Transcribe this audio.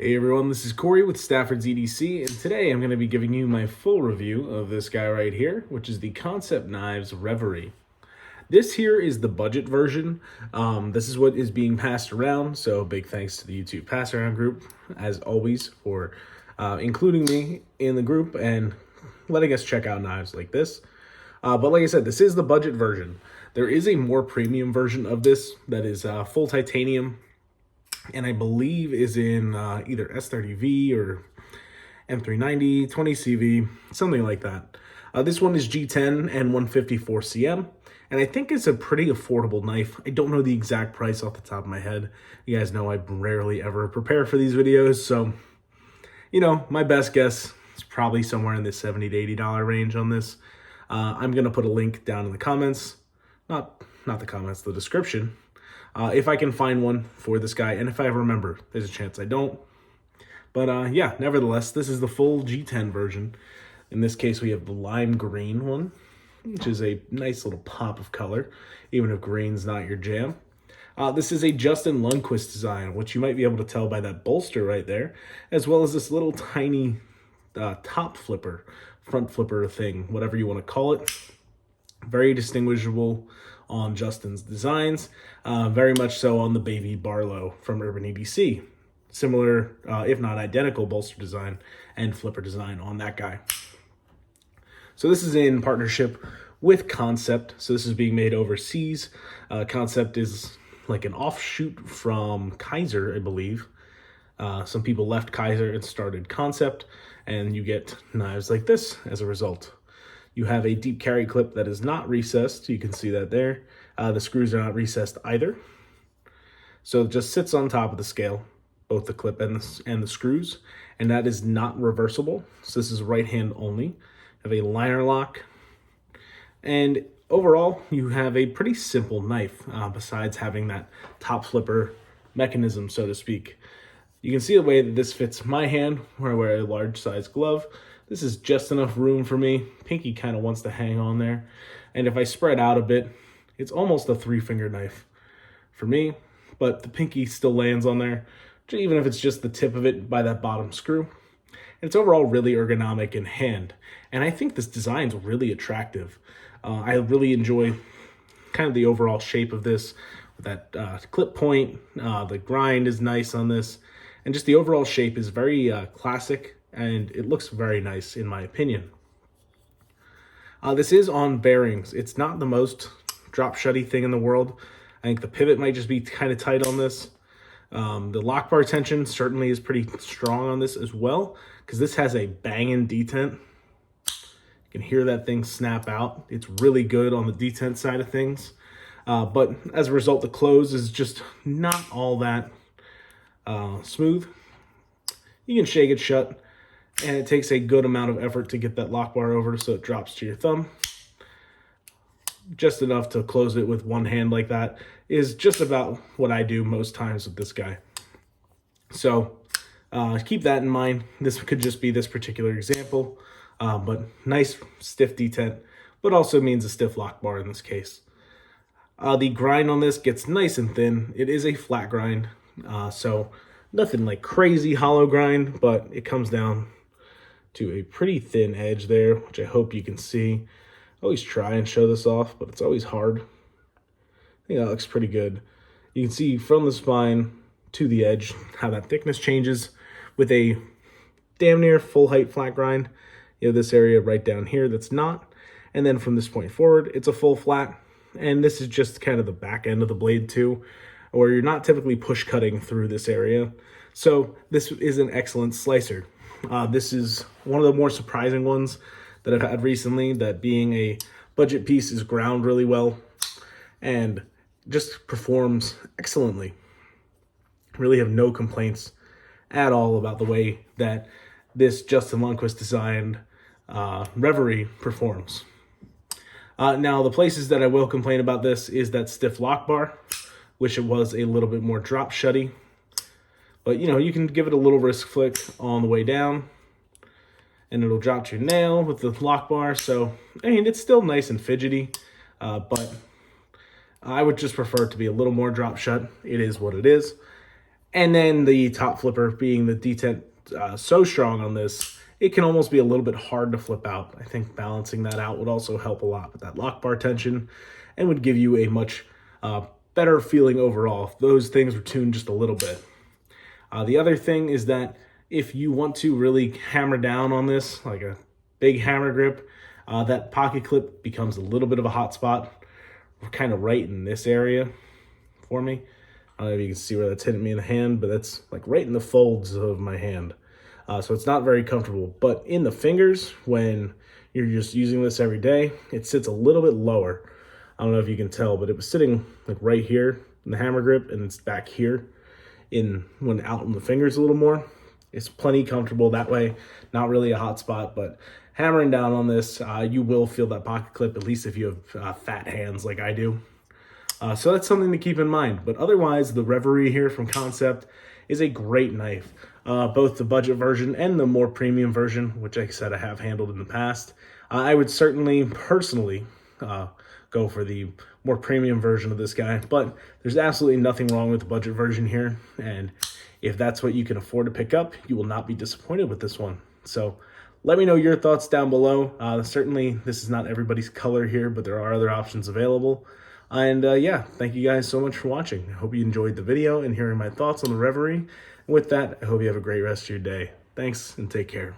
Hey everyone, this is Corey with Stafford's EDC, and today I'm going to be giving you my full review of this guy right here, which is the Kansept Knives Reverie. This here is the budget version. This is what is being passed around, so big thanks to the YouTube pass around group, as always, for including me in the group and letting us check out knives like this. But like I said, this is the budget version. There is a more premium version of this that is full titanium, and I believe is in either S30V or M390, 20CV, something like that. This one is G10 and 154cm, and I think it's a pretty affordable knife. I don't know the exact price off the top of my head. You guys know I rarely ever prepare for these videos, so, you know, my best guess is probably somewhere in the $70 to $80 range on this. I'm going to put a link down in the comments, not the comments, the description, if I can find one for this guy, and if I remember. There's a chance I don't. But yeah, nevertheless, this is the full G10 version. In this case, we have the lime green one, which is a nice little pop of color, even if green's not your jam. This is a Justin Lundquist design, which you might be able to tell by that bolster right there, as well as this little tiny top flipper, front flipper thing, whatever you want to call it. Very distinguishable on Justin's designs, very much so on the Baby Barlow from Urban EDC. Similar, if not identical, bolster design and flipper design on that guy. So this is in partnership with Kansept. So this is being made overseas. Kansept is like an offshoot from Kaiser, I believe. Some people left Kaiser and started Kansept, and you get knives like this as a result. You have a deep carry clip that is not recessed. You can see that there. The screws are not recessed either. So it just sits on top of the scale, both the clip and the screws, and that is not reversible. So this is right hand only. You have a liner lock, and overall you have a pretty simple knife, besides having that top flipper mechanism, so to speak. You can see the way that this fits my hand, where I wear a large size glove. This is just enough room for me. Pinky kind of wants to hang on there. And if I spread out a bit, it's almost a 3-finger knife for me, but the pinky still lands on there, even if it's just the tip of it by that bottom screw. And it's overall really ergonomic in hand. And I think this design's really attractive. I really enjoy kind of the overall shape of this, with that clip point. The grind is nice on this. And just the overall shape is very classic, and it looks very nice in my opinion. This is on bearings. It's not the most drop shutty thing in the world. I think the pivot might just be kind of tight on this. The lock bar tension certainly is pretty strong on this as well, because this has a banging detent. You can hear that thing snap out. It's really good on the detent side of things. But as a result, the close is just not all that smooth. You can shake it shut, and it takes a good amount of effort to get that lock bar over so it drops to your thumb. Just enough to close it with one hand like that is just about what I do most times with this guy. So keep that in mind. This could just be this particular example, but nice stiff detent, but also means a stiff lock bar in this case. The grind on this gets nice and thin. It is a flat grind, so nothing like crazy hollow grind, but it comes down to a pretty thin edge there, which I hope you can see. I always try and show this off, but it's always hard. I think that looks pretty good. You can see from the spine to the edge how that thickness changes with a damn near full height flat grind. You have this area right down here that's not, and then from this point forward, it's a full flat, and this is just kind of the back end of the blade too, where you're not typically push cutting through this area. So this is an excellent slicer. This is one of the more surprising ones that I've had recently, that being a budget piece is ground really well and just performs excellently. Really have no complaints at all about the way that this Justin Lundquist designed Reverie performs. Now, the places that I will complain about this is that stiff lock bar. Wish it was a little bit more drop shutty. But, you know, you can give it a little wrist flick on the way down, and it'll drop to your nail with the lock bar. So, I mean, it's still nice and fidgety, but I would just prefer it to be a little more drop shut. It is what it is. And then the top flipper being the D10 so strong on this, it can almost be a little bit hard to flip out. I think balancing that out would also help a lot with that lock bar tension and would give you a much better feeling overall if those things were tuned just a little bit. The other thing is that if you want to really hammer down on this, like a big hammer grip, that pocket clip becomes a little bit of a hot spot, kind of right in this area for me. I don't know if you can see where that's hitting me in the hand, but that's like right in the folds of my hand. So it's not very comfortable. But in the fingers, when you're just using this every day, it sits a little bit lower. I don't know if you can tell, but it was sitting like right here in the hammer grip, and it's back here when out in the fingers a little more. It's plenty comfortable that way. Not really a hot spot, but hammering down on this, you will feel that pocket clip, at least if you have fat hands like I do. So that's something to keep in mind. But otherwise, the Reverie here from Kansept is a great knife. Both the budget version and the more premium version, which like I said I have handled in the past. I would certainly personally go for the more premium version of this guy, but there's absolutely nothing wrong with the budget version here. And if that's what you can afford to pick up, you will not be disappointed with this one. So let me know your thoughts down below. Certainly this is not everybody's color here, but there are other options available. And yeah, thank you guys so much for watching. I hope you enjoyed the video and hearing my thoughts on the Reverie. With that, I hope you have a great rest of your day. Thanks and take care.